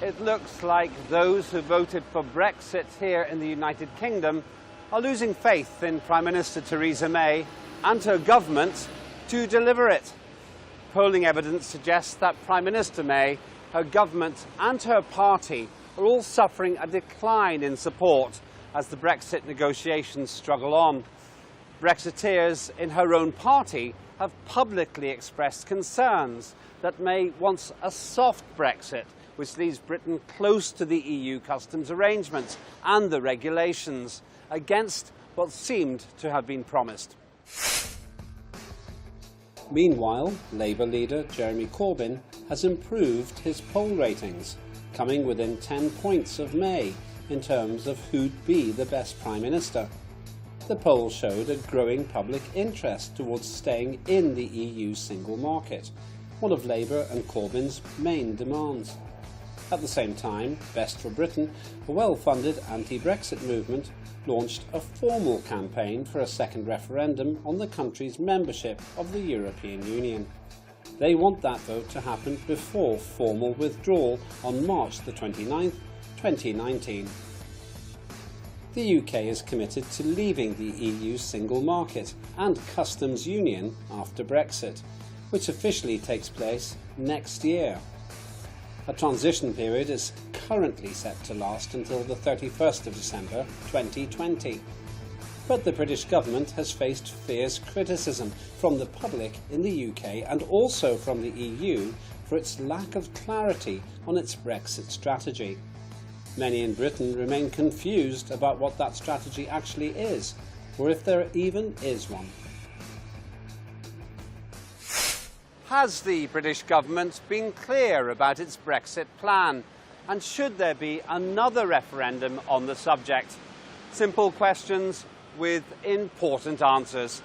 it looks like those who voted for Brexit here in the United Kingdom are losing faith in Prime Minister Theresa May and her government to deliver it. Polling evidence suggests that Prime Minister May, her government and her party are all suffering a decline in support as the Brexit negotiations struggle on. Brexiteers in her own party have publicly expressed concerns that May wants a soft Brexit, which leaves Britain close to the EU customs arrangements and the regulations, against what seemed to have been promised. Meanwhile, Labour leader Jeremy Corbyn has improved his poll ratings, coming within 10 points of May in terms of who'd be the best Prime Minister. The poll showed a growing public interest towards staying in the EU single market, one of Labour and Corbyn's main demands. At the same time, Best for Britain, a well-funded anti-Brexit movement, launched a formal campaign for a second referendum on the country's membership of the European Union. They want that vote to happen before formal withdrawal on March the 29th, 2019. The UK is committed to leaving the EU single market and customs union after Brexit, which officially takes place next year. A transition period is currently set to last until the 31st of December 2020. But the British government has faced fierce criticism from the public in the UK and also from the EU for its lack of clarity on its Brexit strategy. Many in Britain remain confused about what that strategy actually is, or if there even is one. Has the British government been clear about its Brexit plan? And should there be another referendum on the subject? Simple questions with important answers.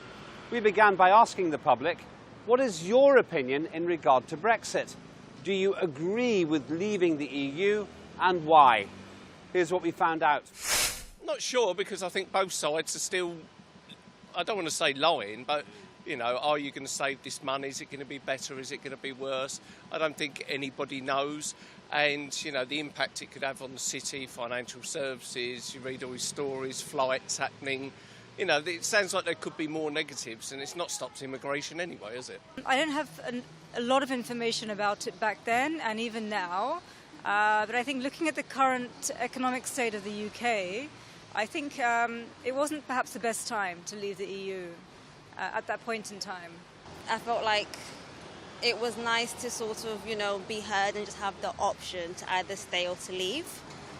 We began by asking the public, what is your opinion in regard to Brexit? Do you agree with leaving the EU, and why? Here's what we found out. Not sure, because I think both sides are still, I don't want to say lying, but you know, are you going to save this money? Is it going to be better? Is it going to be worse? I don't think anybody knows. And, you know, the impact it could have on the city, financial services, you read all these stories, flights happening. You know, it sounds like there could be more negatives, and it's not stopped immigration anyway, is it? I don't have a lot of information about it back then and even now. But I think looking at the current economic state of the UK, I think it wasn't perhaps the best time to leave the EU. At that point in time. I felt like it was nice to sort of, you know, be heard and just have the option to either stay or to leave.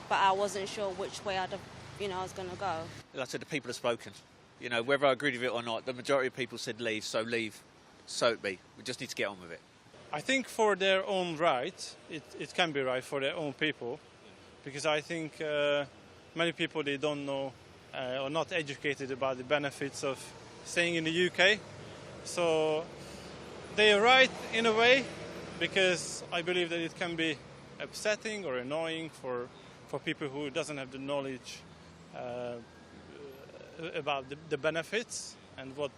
But I wasn't sure which way I was going to go. Like I said, the people have spoken. You know, whether I agreed with it or not, the majority of people said leave, so it be. We just need to get on with it. I think for their own right, it can be right for their own people. Because I think many people, they don't know or not educated about the benefits of staying in the UK, so they are right in a way, because I believe that it can be upsetting or annoying for people who doesn't have the knowledge about the benefits and what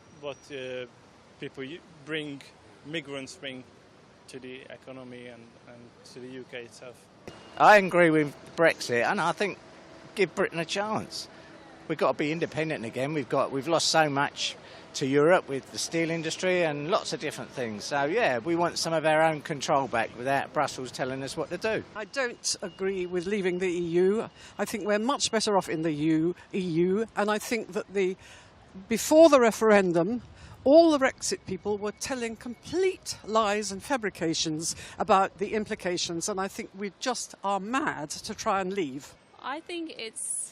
migrants bring to the economy and to the UK itself. I agree with Brexit, and I think give Britain a chance. We've got to be independent again. We've lost so much to Europe with the steel industry and lots of different things. So yeah, we want some of our own control back without Brussels telling us what to do. I don't agree with leaving the EU. I think we're much better off in the EU, and I think that before the referendum, all the Brexit people were telling complete lies and fabrications about the implications, and I think we just are mad to try and leave. I think it's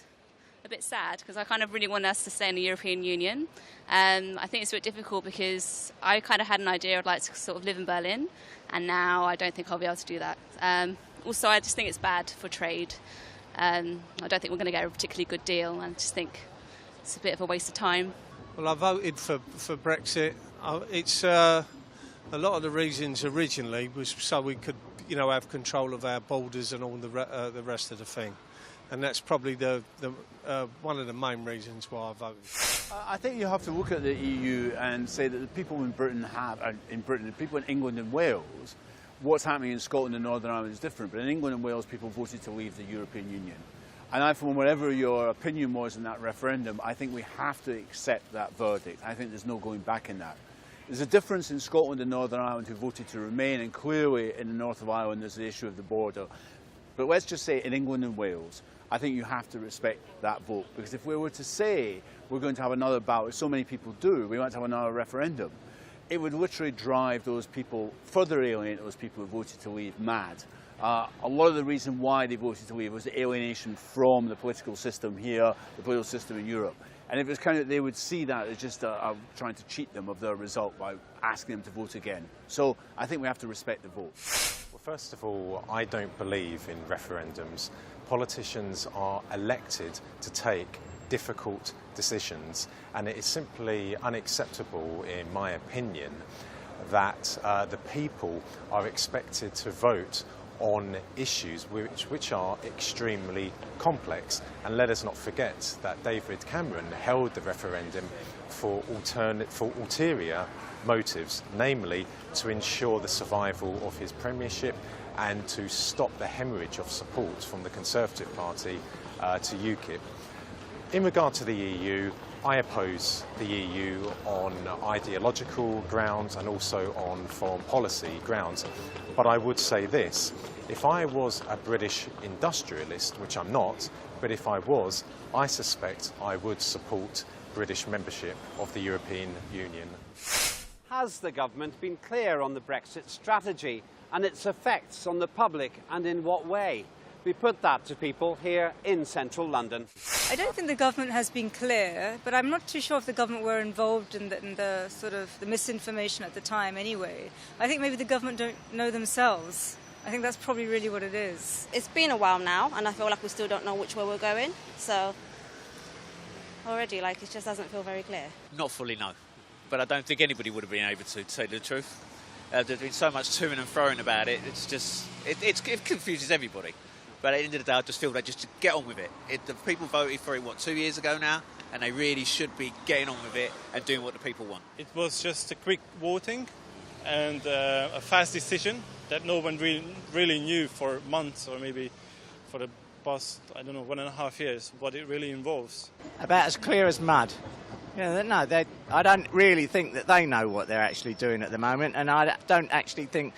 a bit sad, because I kind of really want us to stay in the European Union. I think it's a bit difficult because I kind of had an idea I'd like to sort of live in Berlin, and now I don't think I'll be able to do that. Also, I just think it's bad for trade. I don't think we're going to get a particularly good deal, and I just think it's a bit of a waste of time. Well, I voted for Brexit. It's a lot of the reasons originally was so we could, you know, have control of our borders and all the rest of the thing. And that's probably the one of the main reasons why I voted. I think you have to look at the EU and say that the people in Britain the people in England and Wales what's happening in Scotland and Northern Ireland is different, but in England and Wales, people voted to leave the European Union. And from whatever your opinion was in that referendum, I think we have to accept that verdict. I think there's no going back in that. There's a difference in Scotland and Northern Ireland who voted to remain, and clearly in the north of Ireland there's the issue of the border. But let's just say in England and Wales, I think you have to respect that vote, because if we were to say we're going to have another ballot, as so many people do, we want to have another referendum, it would literally drive those people, further alienate those people who voted to leave, mad. A lot of the reason why they voted to leave was the alienation from the political system here, the political system in Europe. And if it's kind of, they would see that as just trying to cheat them of their result by asking them to vote again. So I think we have to respect the vote. Well, first of all, I don't believe in referendums. Politicians are elected to take difficult decisions, and it is simply unacceptable, in my opinion, that the people are expected to vote on issues which are extremely complex. And let us not forget that David Cameron held the referendum for ulterior motives, namely to ensure the survival of his premiership and to stop the hemorrhage of support from the Conservative Party to UKIP. In regard to the EU, I oppose the EU on ideological grounds and also on foreign policy grounds. But I would say this, if I was a British industrialist, which I'm not, but if I was, I suspect I would support British membership of the European Union. Has the government been clear on the Brexit strategy and its effects on the public, and in what way? We put that to people here in central London. I don't think the government has been clear, but I'm not too sure if the government were involved in the sort of the misinformation at the time anyway. I think maybe the government don't know themselves. I think that's probably really what it is. It's been a while now, and I feel like we still don't know which way we're going. So already, like, it just doesn't feel very clear. Not fully, no. But I don't think anybody would have been able to tell you the truth. There's been so much toing and froing about it, it's just, it confuses everybody. But at the end of the day, I just feel that just to get on with it. The people voted for it, 2 years ago now? And they really should be getting on with it and doing what the people want. It was just a quick voting and a fast decision that no one really knew for months, or maybe for the past, 1.5 years, what it really involves. About as clear as mud. Yeah, no, I don't really think that they know what they're actually doing at the moment, and I don't actually think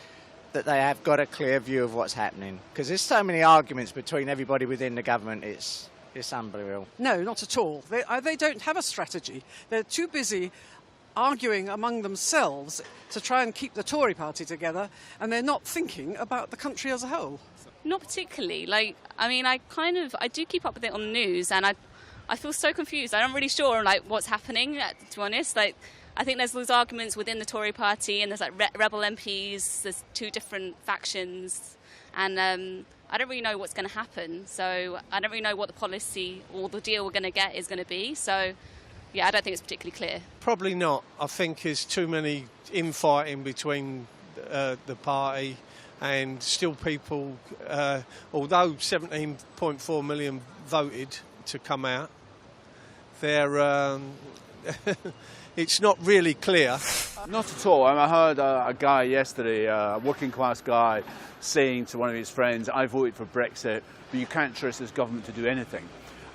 that they have got a clear view of what's happening, because there's so many arguments between everybody within the government, it's unbelievable. No, not at all. They don't have a strategy. They're too busy arguing among themselves to try and keep the Tory party together, and they're not thinking about the country as a whole. Not particularly. I do keep up with it on the news, and I feel so confused. I'm not really sure what's happening, to be honest. I think there's those arguments within the Tory party, and there's rebel MPs, there's two different factions, and I don't really know what's going to happen. So I don't really know what the policy or the deal we're going to get is going to be. So yeah, I don't think it's particularly clear. Probably not. I think there's too many infighting between the party, and still people, although 17.4 million voted to come out, they're it's not really clear. Not at all. I heard a guy yesterday, a working class guy, saying to one of his friends, I voted for Brexit, but you can't trust this government to do anything.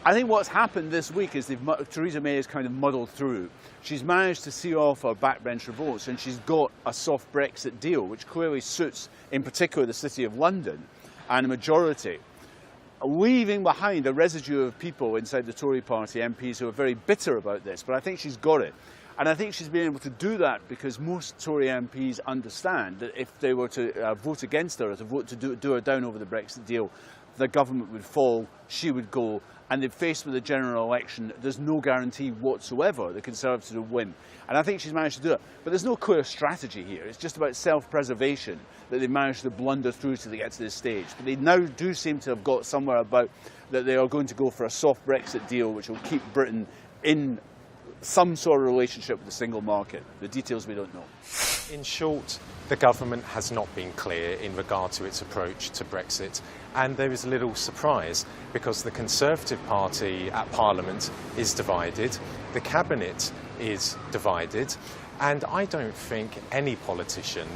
I think what's happened this week is Theresa May has kind of muddled through. She's managed to see off her backbencher votes, and she's got a soft Brexit deal, which clearly suits, in particular, the City of London and a majority, leaving behind a residue of people inside the Tory party, MPs, who are very bitter about this. But I think she's got it. And I think she's been able to do that because most Tory MPs understand that if they were to vote against her, or to vote to do her down over the Brexit deal, the government would fall, she would go, and if faced with a general election, there's no guarantee whatsoever the Conservatives will win. And I think she's managed to do it. But there's no clear strategy here. It's just about self-preservation that they've managed to blunder through till they get to this stage. But they now do seem to have got somewhere about that they are going to go for a soft Brexit deal, which will keep Britain in some sort of relationship with the single market. The details we don't know. In short, the government has not been clear in regard to its approach to Brexit, and there is little surprise because the Conservative Party at Parliament is divided, the Cabinet is divided, and I don't think any politician,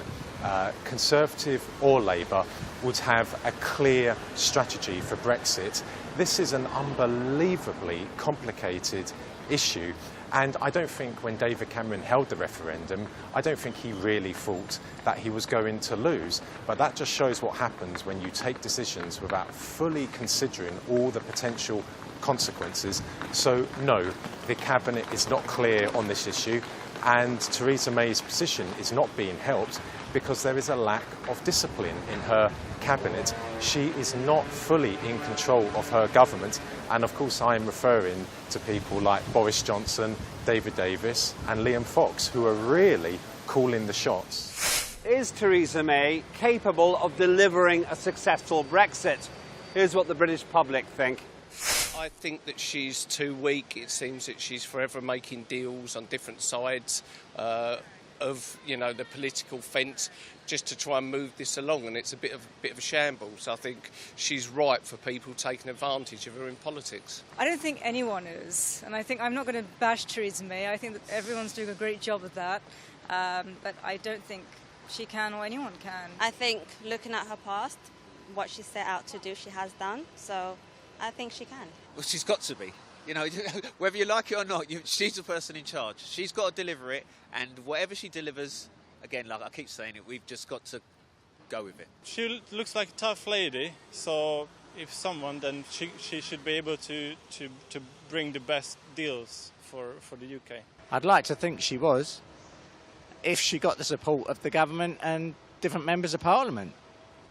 Conservative or Labour, would have a clear strategy for Brexit. This is an unbelievably complicated issue. And I don't think when David Cameron held the referendum, I don't think he really thought that he was going to lose. But that just shows what happens when you take decisions without fully considering all the potential consequences. So no, the Cabinet is not clear on this issue, and Theresa May's position is not being helped because there is a lack of discipline in her Cabinet. She is not fully in control of her government, and of course I am referring to people like Boris Johnson, David Davis and Liam Fox, who are really calling the shots. Is Theresa May capable of delivering a successful Brexit? Here's what the British public think. I think that she's too weak. It seems that she's forever making deals on different sides of the political fence just to try and move this along, and it's a bit of a shambles. I think she's ripe for people taking advantage of her in politics. I don't think anyone is, and I think I'm not going to bash Theresa May. I think that everyone's doing a great job of that, but I don't think she can or anyone can. I think looking at her past, what she set out to do, she has done. So I think she can. Well, she's got to be. Whether you like it or not, she's the person in charge. She's got to deliver it, and whatever she delivers, again, like I keep saying it, we've just got to go with it. She looks like a tough lady, so if someone, then she should be able to bring the best deals for the UK. I'd like to think she was, if she got the support of the government and different members of Parliament.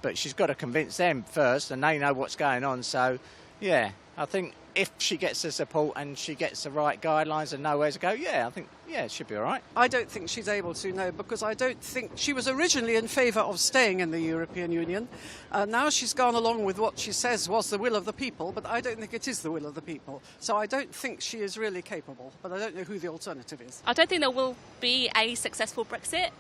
But she's got to convince them first, and they know what's going on. So, yeah, I think if she gets the support and she gets the right guidelines and know where to go, I think it should be all right. I don't think she's able to, no, because I don't think she was originally in favour of staying in the European Union. Now she's gone along with what she says was the will of the people, but I don't think it is the will of the people. So I don't think she is really capable, but I don't know who the alternative is. I don't think there will be a successful Brexit.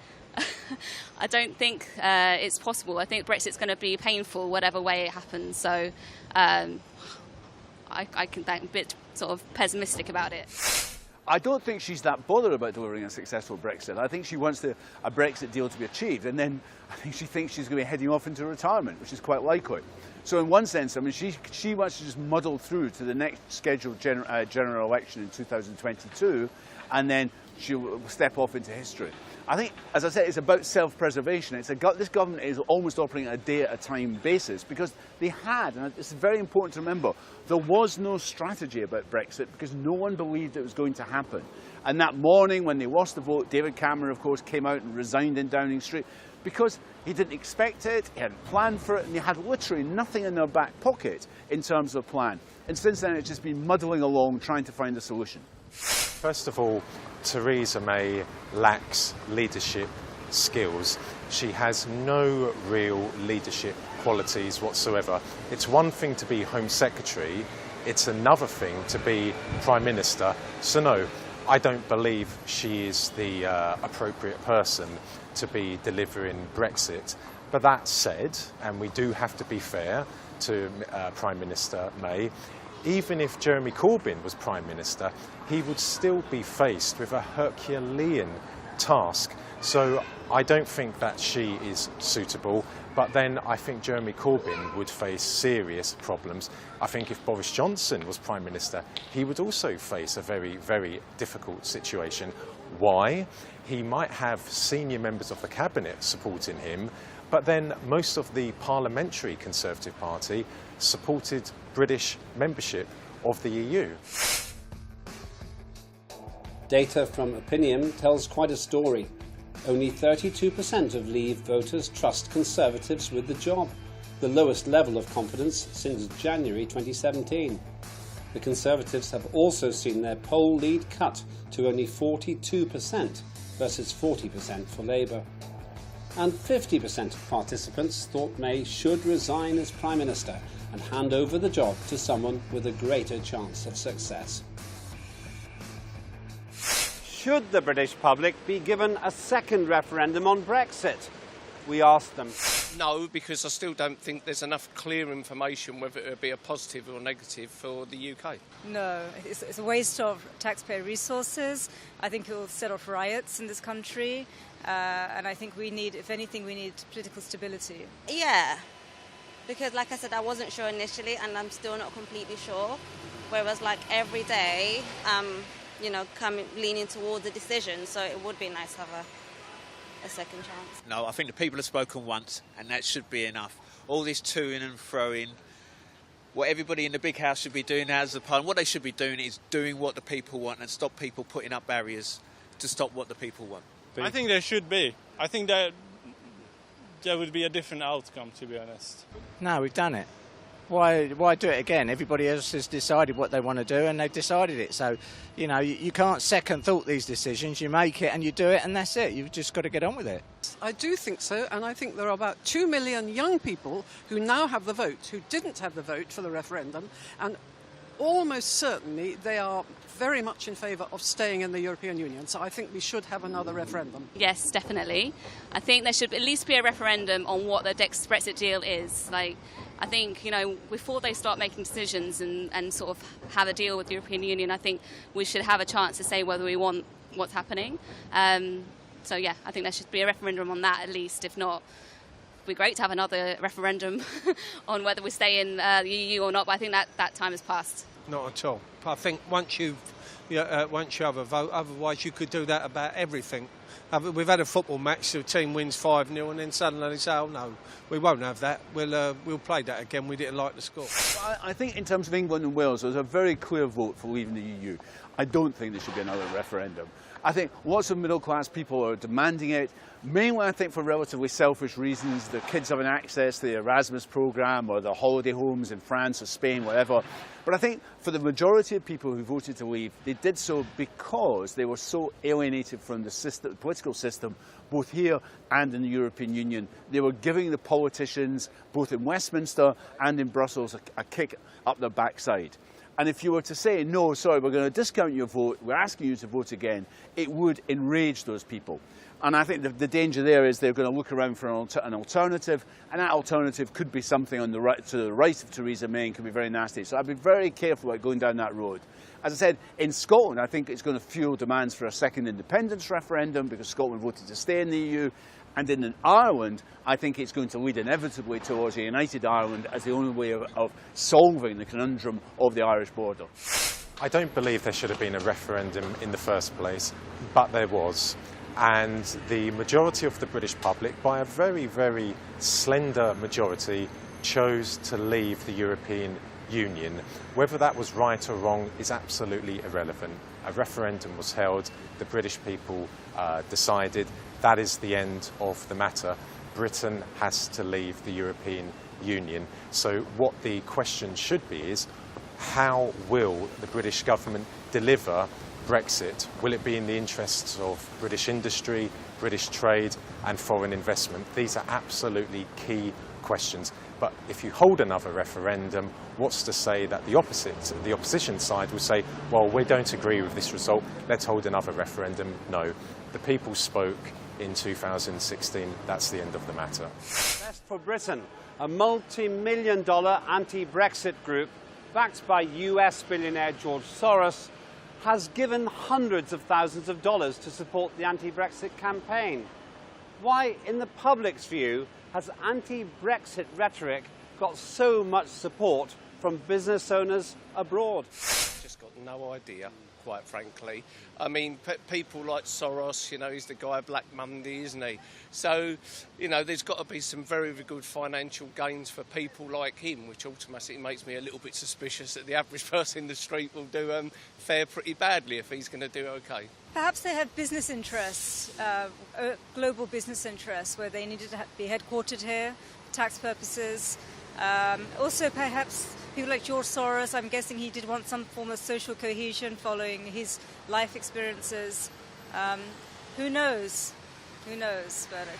I don't think it's possible. I think Brexit's going to be painful whatever way it happens. So I can be a bit sort of pessimistic about it. I don't think she's that bothered about delivering a successful Brexit. I think she wants a Brexit deal to be achieved, and then I think she thinks she's going to be heading off into retirement, which is quite likely. So in one sense, I mean, she wants to just muddle through to the next scheduled general election in 2022, and then she'll step off into history. I think, as I said, it's about self-preservation. This government is almost operating on a day-at-a-time basis because they had, and it's very important to remember, there was no strategy about Brexit because no one believed it was going to happen. And that morning when they lost the vote, David Cameron, of course, came out and resigned in Downing Street because he didn't expect it, he hadn't planned for it, and they had literally nothing in their back pocket in terms of plan. And since then, it's just been muddling along trying to find a solution. First of all, Theresa May lacks leadership skills. She has no real leadership qualities whatsoever. It's one thing to be Home Secretary, it's another thing to be Prime Minister. So no, I don't believe she is the appropriate person to be delivering Brexit. But that said, and we do have to be fair to Prime Minister May, even if Jeremy Corbyn was Prime Minister, he would still be faced with a Herculean task. So I don't think that she is suitable, but then I think Jeremy Corbyn would face serious problems. I think if Boris Johnson was Prime Minister, he would also face a very, very difficult situation. Why? He might have senior members of the Cabinet supporting him, but then most of the parliamentary Conservative Party supported British membership of the EU. Data from Opinion tells quite a story. Only 32% of Leave voters trust Conservatives with the job, the lowest level of confidence since January 2017. The Conservatives have also seen their poll lead cut to only 42% versus 40% for Labour. And 50% of participants thought May should resign as Prime Minister and hand over the job to someone with a greater chance of success. Should the British public be given a second referendum on Brexit? We asked them. No, because I still don't think there's enough clear information whether it would be a positive or negative for the UK. No, it's a waste of taxpayer resources. I think it will set off riots in this country. And I think we need, if anything, we need political stability. Yeah, because like I said, I wasn't sure initially and I'm still not completely sure. Whereas like every day, leaning towards a decision. So it would be nice to have a second chance. No, I think the people have spoken once, and that should be enough. All this toing and froing, what everybody in the big house should be doing as the parliament, what they should be doing is doing what the people want and stop people putting up barriers to stop what the people want. I think there should be. I think that there would be a different outcome, to be honest. No, we've done it. Why do it again? Everybody else has decided what they want to do and they've decided it. So, you can't second thought these decisions. You make it and you do it and that's it. You've just got to get on with it. I do think so, and I think there are about 2 million young people who now have the vote, who didn't have the vote for the referendum, and almost certainly they are very much in favour of staying in the European Union. So I think we should have another referendum. Yes, definitely. I think there should at least be a referendum on what the Brexit deal is. I think, before they start making decisions and sort of have a deal with the European Union, I think we should have a chance to say whether we want what's happening. So, yeah, I think there should be a referendum on that at least. If not, it would be great to have another referendum on whether we stay in the EU or not, but I think that time has passed. Not at all. I think once you have a vote, otherwise you could do that about everything. We've had a football match, the team wins 5-0, and then suddenly they say, "Oh no, we won't have that. We'll play that again. We didn't like the score." I think in terms of England and Wales, there's a very clear vote for leaving the EU. I don't think there should be another referendum. I think lots of middle-class people are demanding it, mainly I think for relatively selfish reasons. The kids having access to the Erasmus programme or the holiday homes in France or Spain, whatever. But I think for the majority of people who voted to leave, they did so because they were so alienated from the political system, both here and in the European Union. They were giving the politicians, both in Westminster and in Brussels, a kick up their backside. And if you were to say, no, sorry, we're going to discount your vote, we're asking you to vote again, it would enrage those people. And I think the danger there is they're going to look around for an alternative, and that alternative could be something on the right, to the right of Theresa May, and could be very nasty. So I'd be very careful about going down that road. As I said, in Scotland, I think it's going to fuel demands for a second independence referendum because Scotland voted to stay in the EU. And in Ireland, I think it's going to lead inevitably towards a united Ireland as the only way of solving the conundrum of the Irish border. I don't believe there should have been a referendum in the first place, but there was. And the majority of the British public, by a very, very slender majority, chose to leave the European Union. Whether that was right or wrong is absolutely irrelevant. A referendum was held, the British people decided. That is the end of the matter. Britain has to leave the European Union. So what the question should be is, how will the British government deliver Brexit? Will it be in the interests of British industry, British trade and foreign investment? These are absolutely key questions. But if you hold another referendum, what's to say that the opposition side will say, well, we don't agree with this result, let's hold another referendum? No. The people spoke in 2016. That's the end of the matter. Best for Britain, a multi-million-dollar anti-Brexit group backed by US billionaire George Soros has given hundreds of thousands of dollars to support the anti-Brexit campaign. Why, in the public's view, has anti-Brexit rhetoric got so much support from business owners abroad? Just got no idea, quite frankly. I mean, people like Soros, he's the guy of Black Monday, isn't he? So, there's got to be some very, very good financial gains for people like him, which automatically makes me a little bit suspicious that the average person in the street will fare pretty badly if he's going to do okay. Perhaps they have business interests, global business interests, where they needed to be headquartered here, for tax purposes. Also, perhaps people like George Soros, I'm guessing he did want some form of social cohesion following his life experiences. Who knows? Who knows? But I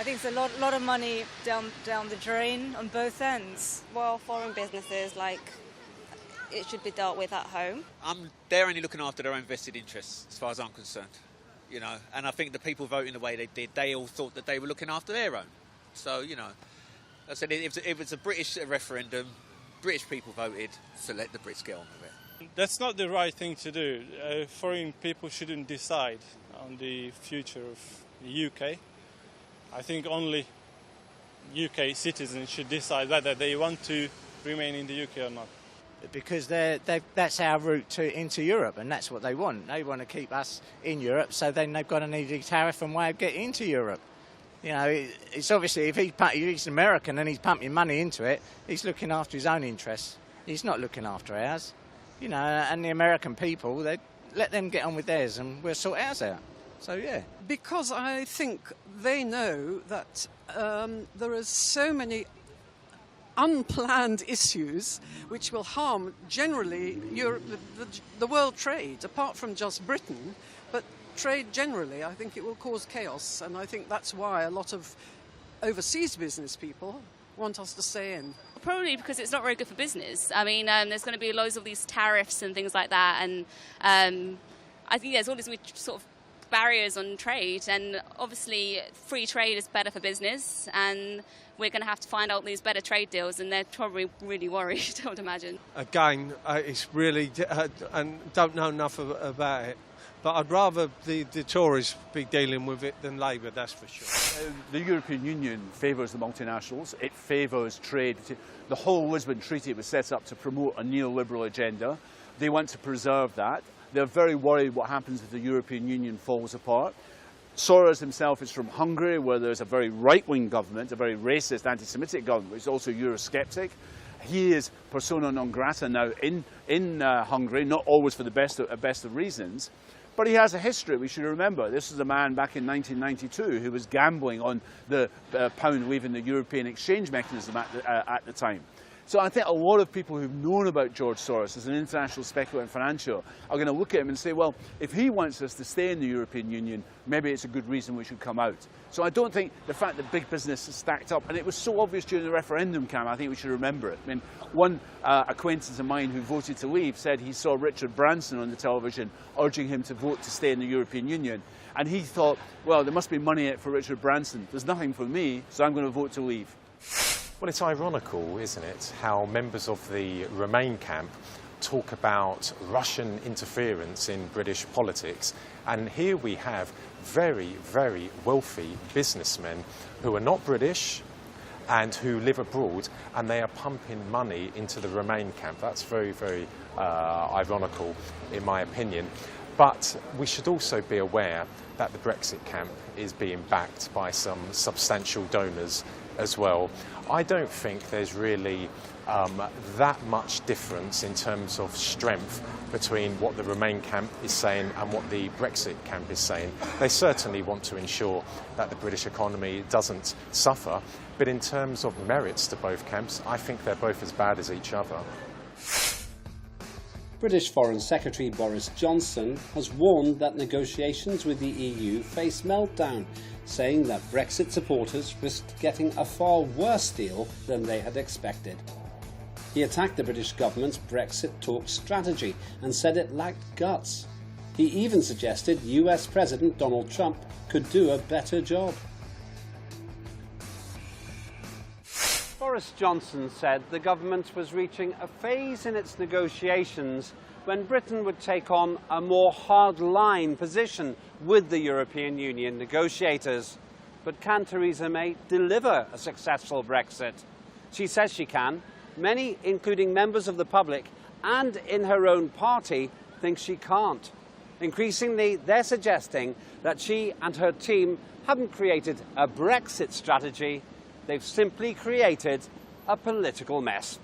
think it's a lot of money down the drain on both ends. Well, foreign businesses, it should be dealt with at home. They're only looking after their own vested interests, as far as I'm concerned. You know, and I think the people voting the way they did, they all thought that they were looking after their own. So, you know, I said if it's a British referendum, British people voted, so let the Brits get on with it. That's not the right thing to do. Foreign people shouldn't decide on the future of the UK. I think only UK citizens should decide whether they want to remain in the UK or not. Because that's our route into Europe, and that's what they want. They want to keep us in Europe, so then they've got an easy tariff and way of getting into Europe. You know, it's obviously, if he's an American and he's pumping money into it, he's looking after his own interests. He's not looking after ours. You know, and the American people, they let them get on with theirs and we'll sort ours out. So, yeah. Because I think they know that there are so many unplanned issues which will harm generally the world trade, apart from just Britain, but trade generally. I think it will cause chaos, and I think that's why a lot of overseas business people want us to stay in. Probably because it's not very good for business. I mean, there's going to be loads of these tariffs and things like that, and I think there's all these sort of barriers on trade, and obviously free trade is better for business, and we're going to have to find out these better trade deals, and they're probably really worried, I would imagine. Again, it's really, and don't know enough about it, but I'd rather the Tories be dealing with it than Labour, that's for sure. The European Union favours the multinationals, it favours trade. The whole Lisbon Treaty was set up to promote a neoliberal agenda. They want to preserve that. They're very worried what happens if the European Union falls apart. Soros himself is from Hungary, where there's a very right-wing government, a very racist, anti-Semitic government, which is also Eurosceptic. He is persona non grata now in Hungary, not always for the best of reasons. But he has a history, we should remember. This is a man back in 1992 who was gambling on the pound leaving the European exchange mechanism at the time. So I think a lot of people who've known about George Soros as an international speculator and financier are going to look at him and say, well, if he wants us to stay in the European Union, maybe it's a good reason we should come out. So I don't think the fact that big business is stacked up, and it was so obvious during the referendum, Cam, I think we should remember it. I mean, one acquaintance of mine who voted to leave said he saw Richard Branson on the television urging him to vote to stay in the European Union. And he thought, well, there must be money in it for Richard Branson. There's nothing for me, so I'm going to vote to leave. Well, it's ironical, isn't it, how members of the Remain camp talk about Russian interference in British politics, and here we have very, very wealthy businessmen who are not British and who live abroad, and they are pumping money into the Remain camp. That's very, very ironical, in my opinion. But we should also be aware that the Brexit camp is being backed by some substantial donors as well. I don't think there's really that much difference in terms of strength between what the Remain camp is saying and what the Brexit camp is saying. They certainly want to ensure that the British economy doesn't suffer, but in terms of merits to both camps, I think they're both as bad as each other. British Foreign Secretary Boris Johnson has warned that negotiations with the EU face meltdown, saying that Brexit supporters risked getting a far worse deal than they had expected. He attacked the British government's Brexit talk strategy and said it lacked guts. He even suggested US President Donald Trump could do a better job. Boris Johnson said the government was reaching a phase in its negotiations when Britain would take on a more hard-line position with the European Union negotiators. But can Theresa May deliver a successful Brexit? She says she can. Many, including members of the public and in her own party, think she can't. Increasingly, they're suggesting that she and her team haven't created a Brexit strategy. They've simply created a political mess.